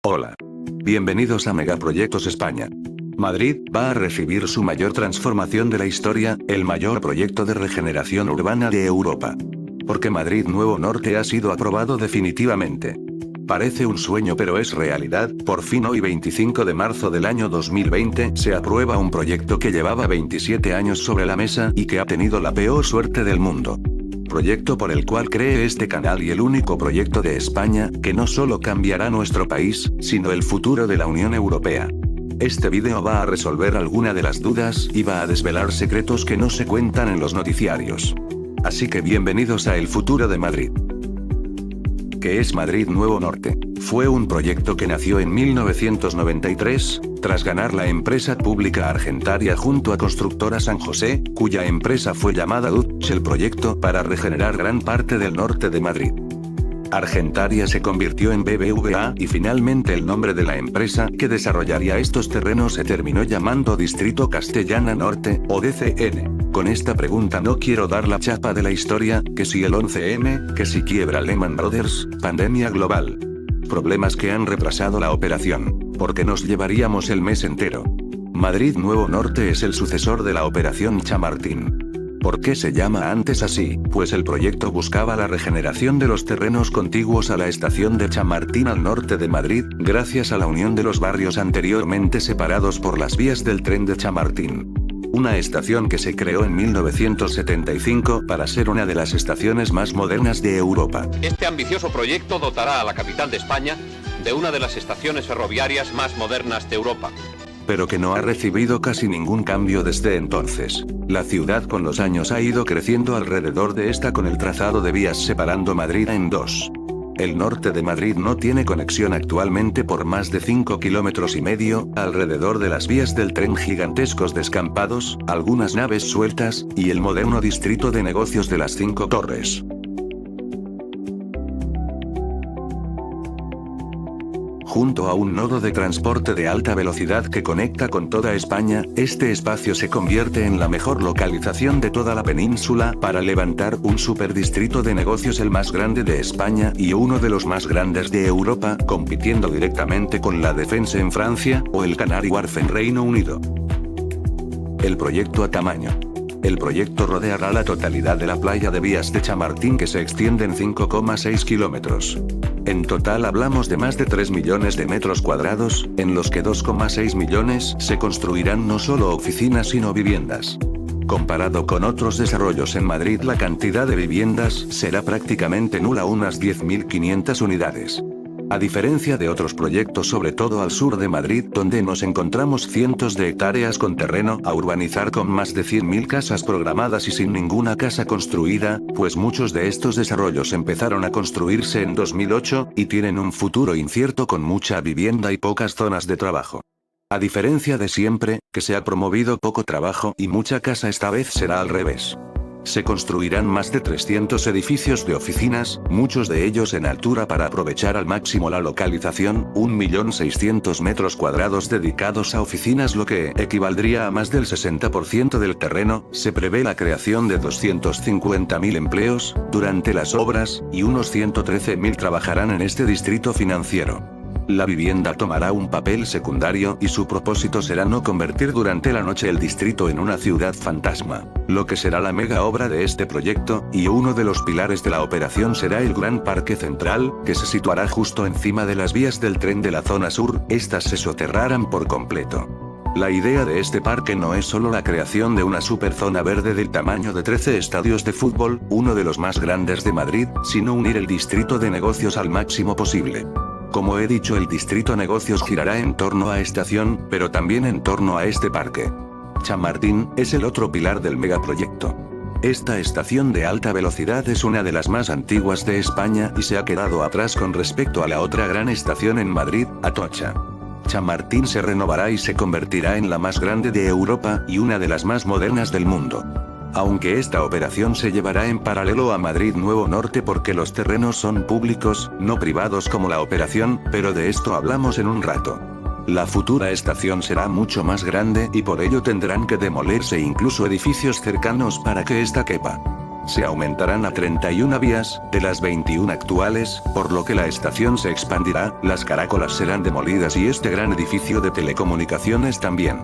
Hola. Bienvenidos a Megaproyectos España. Madrid va a recibir su mayor transformación de la historia, el mayor proyecto de regeneración urbana de Europa. Porque Madrid Nuevo Norte ha sido aprobado definitivamente. Parece un sueño pero es realidad, por fin hoy 25 de marzo del año 2020 se aprueba un proyecto que llevaba 27 años sobre la mesa y que ha tenido la peor suerte del mundo. Proyecto por el cual cree este canal y el único proyecto de España, que no solo cambiará nuestro país, sino el futuro de la Unión Europea. Este vídeo va a resolver alguna de las dudas y va a desvelar secretos que no se cuentan en los noticiarios. Así que bienvenidos a El Futuro de Madrid. ¿Qué es Madrid Nuevo Norte? Fue un proyecto que nació en 1993, tras ganar la empresa pública Argentaria junto a Constructora San José, cuya empresa fue llamada el proyecto para regenerar gran parte del norte de Madrid. Argentaria se convirtió en BBVA y finalmente el nombre de la empresa que desarrollaría estos terrenos se terminó llamando Distrito Castellana Norte, o DCN. Con esta pregunta no quiero dar la chapa de la historia, que si el 11M, que si quiebra Lehman Brothers, pandemia global. Problemas que han retrasado la operación, porque nos llevaríamos el mes entero. Madrid Nuevo Norte es el sucesor de la Operación Chamartín. ¿Por qué se llama antes así? Pues el proyecto buscaba la regeneración de los terrenos contiguos a la estación de Chamartín al norte de Madrid, gracias a la unión de los barrios anteriormente separados por las vías del tren de Chamartín. Una estación que se creó en 1975 para ser una de las estaciones más modernas de Europa. Este ambicioso proyecto dotará a la capital de España de una de las estaciones ferroviarias más modernas de Europa. Pero que no ha recibido casi ningún cambio desde entonces. La ciudad con los años ha ido creciendo alrededor de esta con el trazado de vías separando Madrid en dos. El norte de Madrid no tiene conexión actualmente por más de 5,5 kilómetros, alrededor de las vías del tren gigantescos descampados, algunas naves sueltas, y el moderno distrito de negocios de las 5 Torres. Junto a un nodo de transporte de alta velocidad que conecta con toda España, este espacio se convierte en la mejor localización de toda la península para levantar un superdistrito de negocios el más grande de España y uno de los más grandes de Europa, compitiendo directamente con la Défense en Francia, o el Canary Wharf en Reino Unido. El proyecto a tamaño. El proyecto rodeará la totalidad de la playa de vías de Chamartín que se extiende en 5,6 kilómetros. En total hablamos de más de 3 millones de metros cuadrados, en los que 2,6 millones se construirán no solo oficinas sino viviendas. Comparado con otros desarrollos en Madrid, la cantidad de viviendas será prácticamente nula, unas 10.500 unidades. A diferencia de otros proyectos sobre todo al sur de Madrid donde nos encontramos cientos de hectáreas con terreno a urbanizar con más de 100.000 casas programadas y sin ninguna casa construida, pues muchos de estos desarrollos empezaron a construirse en 2008, y tienen un futuro incierto con mucha vivienda y pocas zonas de trabajo. A diferencia de siempre, que se ha promovido poco trabajo y mucha casa, esta vez será al revés. Se construirán más de 300 edificios de oficinas, muchos de ellos en altura para aprovechar al máximo la localización, 1.600.000 metros cuadrados dedicados a oficinas, lo que equivaldría a más del 60% del terreno. Se prevé la creación de 250.000 empleos durante las obras, y unos 113.000 trabajarán en este distrito financiero. La vivienda tomará un papel secundario y su propósito será no convertir durante la noche el distrito en una ciudad fantasma, lo que será la mega obra de este proyecto, y uno de los pilares de la operación será el Gran Parque Central, que se situará justo encima de las vías del tren de la zona sur, estas se soterrarán por completo. La idea de este parque no es solo la creación de una superzona verde del tamaño de 13 estadios de fútbol, uno de los más grandes de Madrid, sino unir el distrito de negocios al máximo posible. Como he dicho, el distrito negocios girará en torno a estación, pero también en torno a este parque. Chamartín es el otro pilar del megaproyecto. Esta estación de alta velocidad es una de las más antiguas de España y se ha quedado atrás con respecto a la otra gran estación en Madrid, Atocha. Chamartín se renovará y se convertirá en la más grande de Europa y una de las más modernas del mundo. Aunque esta operación se llevará en paralelo a Madrid Nuevo Norte porque los terrenos son públicos, no privados como la operación, pero de esto hablamos en un rato. La futura estación será mucho más grande y por ello tendrán que demolerse incluso edificios cercanos para que esta quepa. Se aumentarán a 31 vías, de las 21 actuales, por lo que la estación se expandirá, las caracolas serán demolidas y este gran edificio de telecomunicaciones también.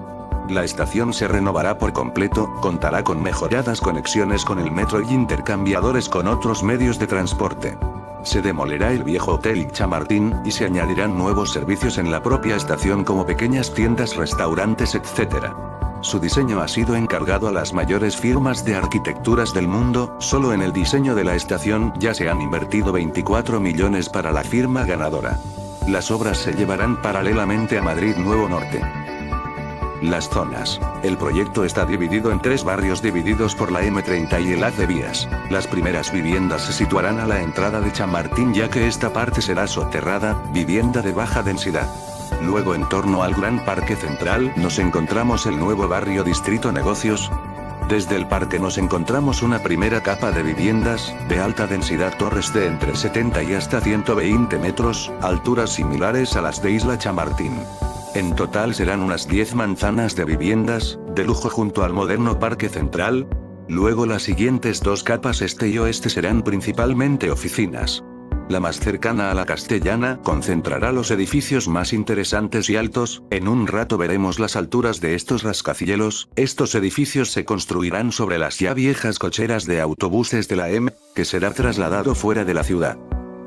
La estación se renovará por completo, contará con mejoradas conexiones con el metro y intercambiadores con otros medios de transporte. Se demolirá el viejo Hotel Chamartín, y se añadirán nuevos servicios en la propia estación como pequeñas tiendas, restaurantes, etc. Su diseño ha sido encargado a las mayores firmas de arquitecturas del mundo, solo en el diseño de la estación ya se han invertido 24 millones para la firma ganadora. Las obras se llevarán paralelamente a Madrid Nuevo Norte. Las zonas. El proyecto está dividido en 3 barrios divididos por la M30 y el haz de vías. Las primeras viviendas se situarán a la entrada de Chamartín, ya que esta parte será soterrada, vivienda de baja densidad. Luego, en torno al Gran Parque Central, nos encontramos el nuevo barrio Distrito Negocios. Desde el parque nos encontramos una primera capa de viviendas, de alta densidad, torres de entre 70 y hasta 120 metros, alturas similares a las de Isla Chamartín. En total serán unas 10 manzanas de viviendas, de lujo junto al moderno Parque Central. Luego las siguientes 2 capas este y oeste serán principalmente oficinas. La más cercana a la Castellana concentrará los edificios más interesantes y altos. En un rato veremos las alturas de estos rascacielos. Estos edificios se construirán sobre las ya viejas cocheras de autobuses de la M, que será trasladado fuera de la ciudad.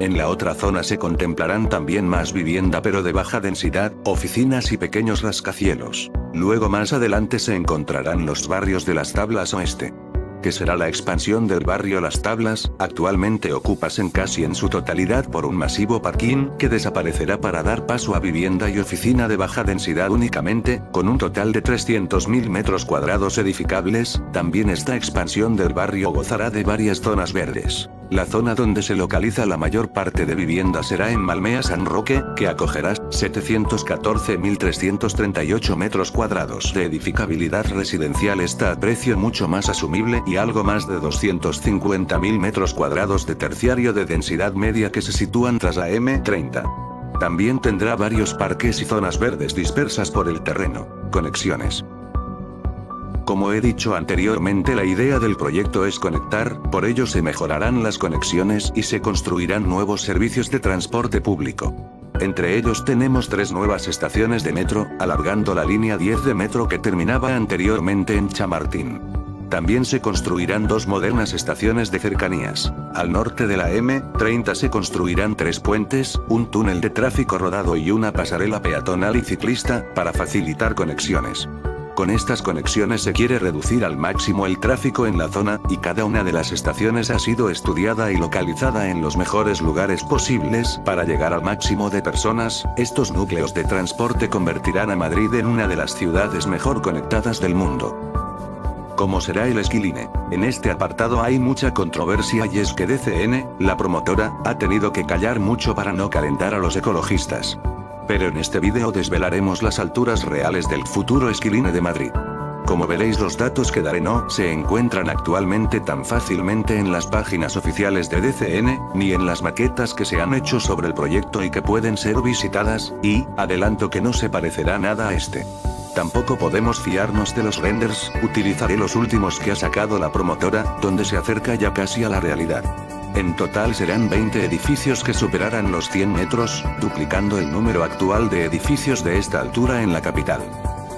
En la otra zona se contemplarán también más vivienda pero de baja densidad, oficinas y pequeños rascacielos. Luego más adelante se encontrarán los barrios de Las Tablas Oeste, que será la expansión del barrio Las Tablas, actualmente ocupas casi en su totalidad por un masivo parking, que desaparecerá para dar paso a vivienda y oficina de baja densidad únicamente, con un total de 300.000 metros cuadrados edificables. También esta expansión del barrio gozará de varias zonas verdes. La zona donde se localiza la mayor parte de vivienda será en Malmea San Roque, que acogerá 714.338 metros cuadrados de edificabilidad residencial. Está a precio mucho más asumible, y algo más de 250.000 metros cuadrados de terciario de densidad media que se sitúan tras la M30. También tendrá varios parques y zonas verdes dispersas por el terreno. Conexiones. Como he dicho anteriormente, la idea del proyecto es conectar, por ello se mejorarán las conexiones y se construirán nuevos servicios de transporte público. Entre ellos tenemos 3 nuevas estaciones de metro, alargando la línea 10 de metro que terminaba anteriormente en Chamartín. También se construirán 2 modernas estaciones de cercanías. Al norte de la M30 se construirán 3 puentes, un túnel de tráfico rodado y una pasarela peatonal y ciclista, para facilitar conexiones. Con estas conexiones se quiere reducir al máximo el tráfico en la zona, y cada una de las estaciones ha sido estudiada y localizada en los mejores lugares posibles para llegar al máximo de personas. Estos núcleos de transporte convertirán a Madrid en una de las ciudades mejor conectadas del mundo. ¿Cómo será el Esquiline? En este apartado hay mucha controversia, y es que DCN, la promotora, ha tenido que callar mucho para no calentar a los ecologistas. Pero en este vídeo desvelaremos las alturas reales del futuro Esquiline de Madrid. Como veréis, los datos que daré no se encuentran actualmente tan fácilmente en las páginas oficiales de DCN, ni en las maquetas que se han hecho sobre el proyecto y que pueden ser visitadas, y adelanto que no se parecerá nada a este. Tampoco podemos fiarnos de los renders, utilizaré los últimos que ha sacado la promotora, donde se acerca ya casi a la realidad. En total serán 20 edificios que superarán los 100 metros, duplicando el número actual de edificios de esta altura en la capital.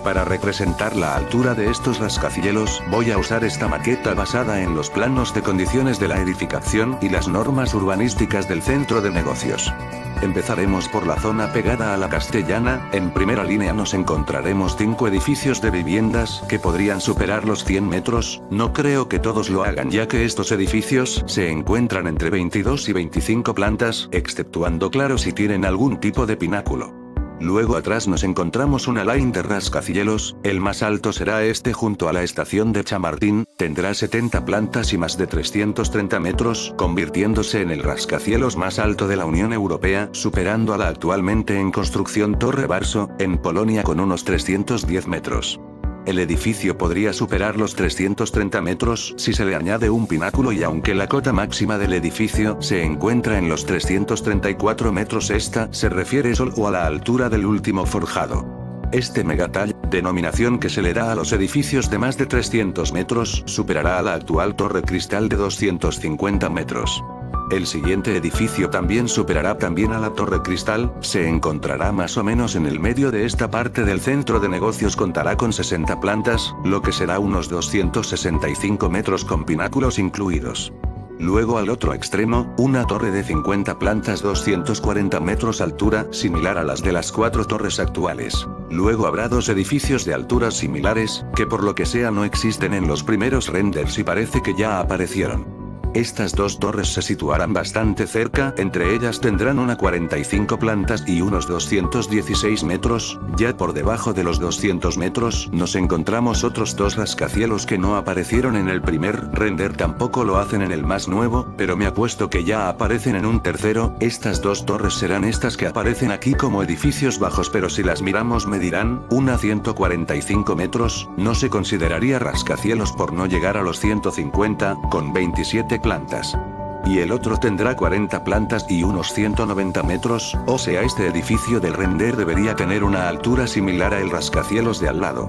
Para representar la altura de estos rascacielos, voy a usar esta maqueta basada en los planos de condiciones de la edificación y las normas urbanísticas del centro de negocios. Empezaremos por la zona pegada a la Castellana. En primera línea nos encontraremos 5 edificios de viviendas que podrían superar los 100 metros, no creo que todos lo hagan ya que estos edificios se encuentran entre 22 y 25 plantas, exceptuando claro si tienen algún tipo de pináculo. Luego atrás nos encontramos una line de rascacielos, el más alto será este junto a la estación de Chamartín, tendrá 70 plantas y más de 330 metros, convirtiéndose en el rascacielos más alto de la Unión Europea, superando a la actualmente en construcción Torre Barso, en Polonia con unos 310 metros. El edificio podría superar los 330 metros si se le añade un pináculo, y aunque la cota máxima del edificio se encuentra en los 334 metros, esta se refiere solo a la altura del último forjado. Este megatall, denominación que se le da a los edificios de más de 300 metros, superará a la actual Torre Cristal de 250 metros. El siguiente edificio también superará también a la Torre Cristal, se encontrará más o menos en el medio de esta parte del centro de negocios, contará con 60 plantas, lo que será unos 265 metros con pináculos incluidos. Luego al otro extremo, una torre de 50 plantas 240 metros altura, similar a las de las 4 torres actuales. Luego habrá 2 edificios de alturas similares, que por lo que sea no existen en los primeros renders y parece que ya aparecieron. Estas 2 torres se situarán bastante cerca, entre ellas tendrán una 45 plantas y unos 216 metros, ya por debajo de los 200 metros nos encontramos otros 2 rascacielos que no aparecieron en el primer render, tampoco lo hacen en el más nuevo, pero me apuesto que ya aparecen en un tercero. Estas 2 torres serán estas que aparecen aquí como edificios bajos, pero si las miramos medirán, una 145 metros, no se consideraría rascacielos por no llegar a los 150, con 27 plantas. Y el otro tendrá 40 plantas y unos 190 metros, o sea, este edificio del render debería tener una altura similar a el rascacielos de al lado.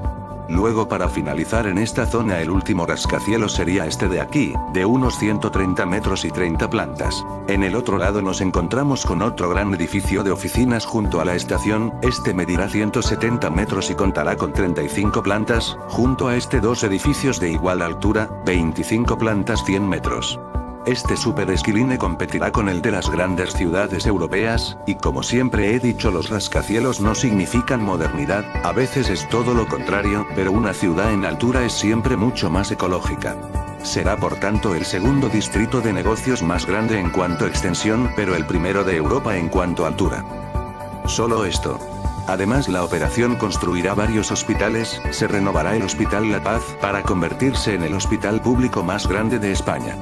Luego, para finalizar en esta zona, el último rascacielos sería este de aquí, de unos 130 metros y 30 plantas. En el otro lado nos encontramos con otro gran edificio de oficinas junto a la estación, este medirá 170 metros y contará con 35 plantas, junto a este 2 edificios de igual altura, 25 plantas 100 metros. Este Super Skyline competirá con el de las grandes ciudades europeas, y como siempre he dicho, los rascacielos no significan modernidad, a veces es todo lo contrario, pero una ciudad en altura es siempre mucho más ecológica. Será por tanto el segundo distrito de negocios más grande en cuanto a extensión, pero el primero de Europa en cuanto a altura. Solo esto. Además, la operación construirá varios hospitales, se renovará el Hospital La Paz para convertirse en el hospital público más grande de España.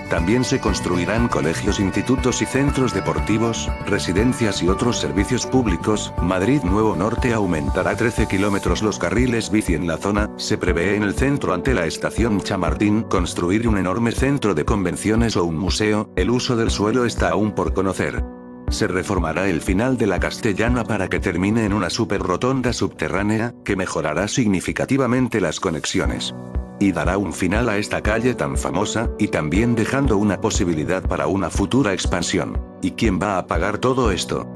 También se construirán colegios, institutos y centros deportivos, residencias y otros servicios públicos. Madrid Nuevo Norte aumentará 13 kilómetros los carriles bici en la zona. Se prevé en el centro, ante la estación Chamartín, construir un enorme centro de convenciones o un museo. El uso del suelo está aún por conocer. Se reformará el final de la Castellana para que termine en una super rotonda subterránea, que mejorará significativamente las conexiones. Y dará un final a esta calle tan famosa, y también dejando una posibilidad para una futura expansión. ¿Y quién va a pagar todo esto?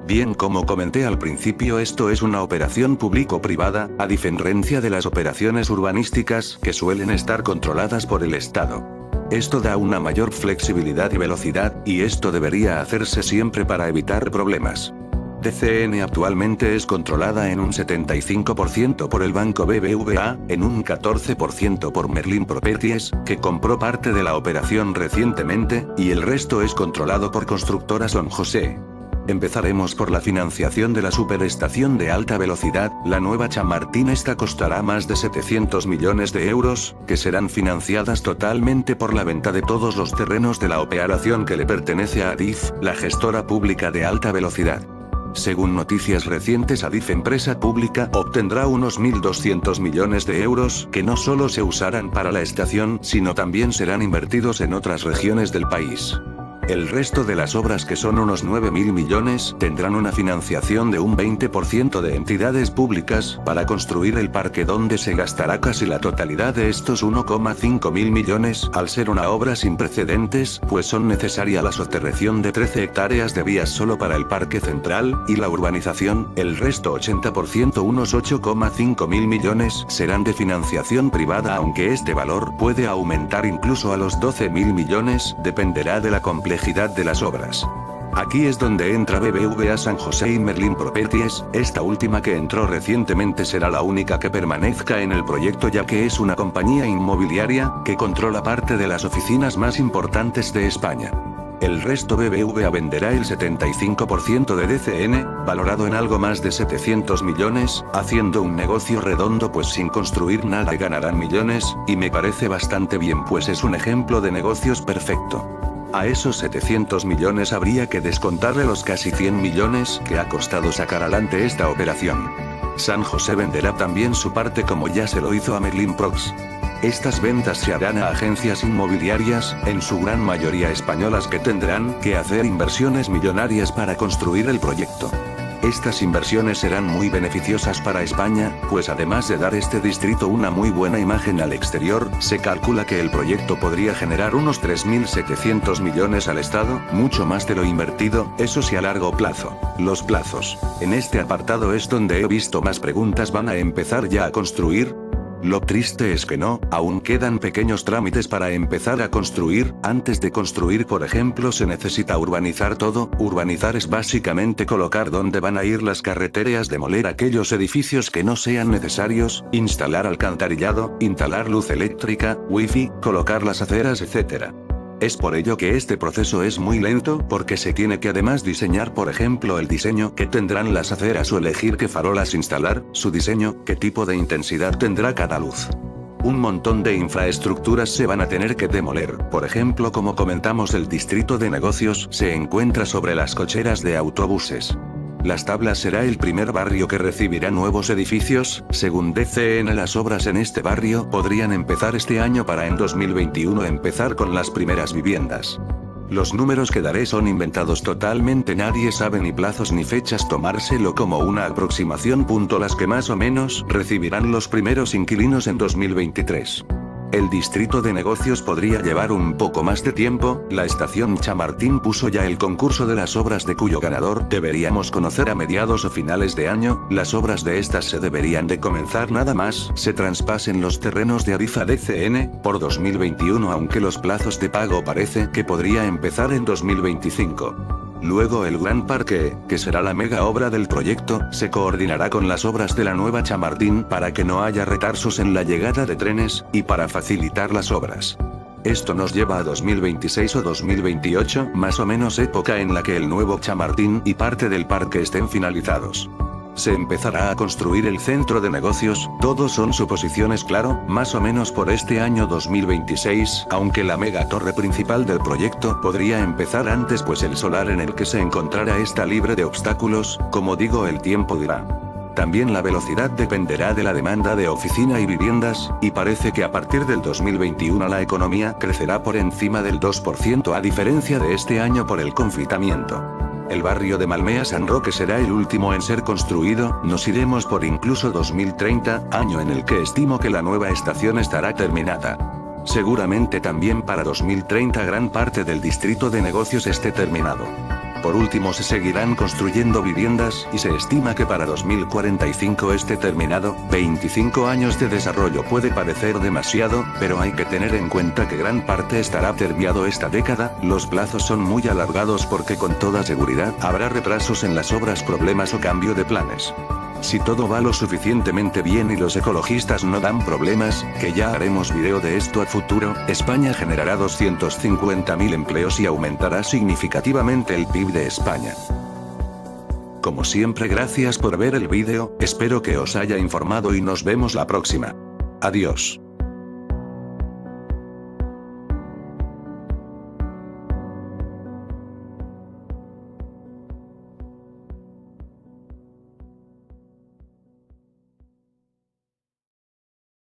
Bien, como comenté al principio, esto es una operación público-privada, a diferencia de las operaciones urbanísticas, que suelen estar controladas por el Estado. Esto da una mayor flexibilidad y velocidad, y esto debería hacerse siempre para evitar problemas. DCN actualmente es controlada en un 75% por el banco BBVA, en un 14% por Merlin Properties, que compró parte de la operación recientemente, y el resto es controlado por Constructora Son José. Empezaremos por la financiación de la superestación de alta velocidad, la nueva Chamartín. Esta costará más de 700 millones de euros, que serán financiadas totalmente por la venta de todos los terrenos de la operación que le pertenece a Adif, la gestora pública de alta velocidad. Según noticias recientes, Adif, empresa pública, obtendrá unos 1.200 millones de euros, que no solo se usarán para la estación, sino también serán invertidos en otras regiones del país. El resto de las obras, que son unos 9.000 millones, tendrán una financiación de un 20% de entidades públicas, para construir el parque, donde se gastará casi la totalidad de estos 1,5 mil millones, al ser una obra sin precedentes, pues son necesaria la soterración de 13 hectáreas de vías solo para el parque central, y la urbanización. El resto 80%, unos 8,5 mil millones, serán de financiación privada, aunque este valor puede aumentar incluso a los 12.000 millones, dependerá de la complejidad de las obras. Aquí es donde entra BBVA San José y Merlin Properties. Esta última, que entró recientemente, será la única que permanezca en el proyecto, ya que es una compañía inmobiliaria, que controla parte de las oficinas más importantes de España. El resto BBVA venderá el 75% de DCN, valorado en algo más de 700 millones, haciendo un negocio redondo, pues sin construir nada ganarán millones, y me parece bastante bien, pues es un ejemplo de negocios perfecto. A esos 700 millones habría que descontarle los casi 100 millones que ha costado sacar adelante esta operación. San José venderá también su parte, como ya se lo hizo a Merlin Prox. Estas ventas se harán a agencias inmobiliarias, en su gran mayoría españolas, que tendrán que hacer inversiones millonarias para construir el proyecto. Estas inversiones serán muy beneficiosas para España, pues además de dar este distrito una muy buena imagen al exterior, se calcula que el proyecto podría generar unos 3.700 millones al Estado, mucho más de lo invertido, eso sí a largo plazo. Los plazos. En este apartado es donde he visto más preguntas. ¿Van a empezar ya a construir? Lo triste es que no, aún quedan pequeños trámites para empezar a construir. Antes de construir, por ejemplo, se necesita urbanizar todo. Urbanizar es básicamente colocar dónde van a ir las carreteras, demoler aquellos edificios que no sean necesarios, instalar alcantarillado, instalar luz eléctrica, wifi, colocar las aceras, etc. Es por ello que este proceso es muy lento, porque se tiene que además diseñar, por ejemplo, el diseño que tendrán las aceras o elegir qué farolas instalar, su diseño, qué tipo de intensidad tendrá cada luz. Un montón de infraestructuras se van a tener que demoler. Por ejemplo, como comentamos, el distrito de negocios se encuentra sobre las cocheras de autobuses. Las Tablas será el primer barrio que recibirá nuevos edificios. Según DCN, las obras en este barrio podrían empezar este año para en 2021 empezar con las primeras viviendas. Los números que daré son inventados totalmente, nadie sabe ni plazos ni fechas, tomárselo como una aproximación. Las que más o menos recibirán los primeros inquilinos en 2023. El distrito de negocios podría llevar un poco más de tiempo. La estación Chamartín puso ya el concurso de las obras, de cuyo ganador deberíamos conocer a mediados o finales de año. Las obras de estas se deberían de comenzar nada más se traspasen los terrenos de Ariza DCN por 2021, aunque los plazos de pago parece que podría empezar en 2025. Luego el Gran Parque, que será la mega obra del proyecto, se coordinará con las obras de la nueva Chamartín para que no haya retrasos en la llegada de trenes, y para facilitar las obras. Esto nos lleva a 2026 o 2028, más o menos, época en la que el nuevo Chamartín y parte del parque estén finalizados. Se empezará a construir el centro de negocios. Todos son suposiciones, claro, más o menos por este año 2026, aunque la mega torre principal del proyecto podría empezar antes, pues el solar en el que se encontrará está libre de obstáculos. Como digo, el tiempo dirá. También la velocidad dependerá de la demanda de oficina y viviendas, y parece que a partir del 2021 la economía crecerá por encima del 2%, a diferencia de este año por el confinamiento. El barrio de Malmea San Roque será el último en ser construido. Nos iremos por incluso 2030, año en el que estimo que la nueva estación estará terminada. Seguramente también para 2030 gran parte del distrito de negocios esté terminado. Por último, se seguirán construyendo viviendas, y se estima que para 2045 esté terminado. 25 años de desarrollo puede parecer demasiado, pero hay que tener en cuenta que gran parte estará terminado esta década. Los plazos son muy alargados porque con toda seguridad habrá retrasos en las obras, problemas o cambio de planes. Si todo va lo suficientemente bien y los ecologistas no dan problemas, que ya haremos video de esto a futuro, España generará 250.000 empleos y aumentará significativamente el PIB de España. Como siempre, gracias por ver el vídeo, espero que os haya informado y nos vemos la próxima. Adiós.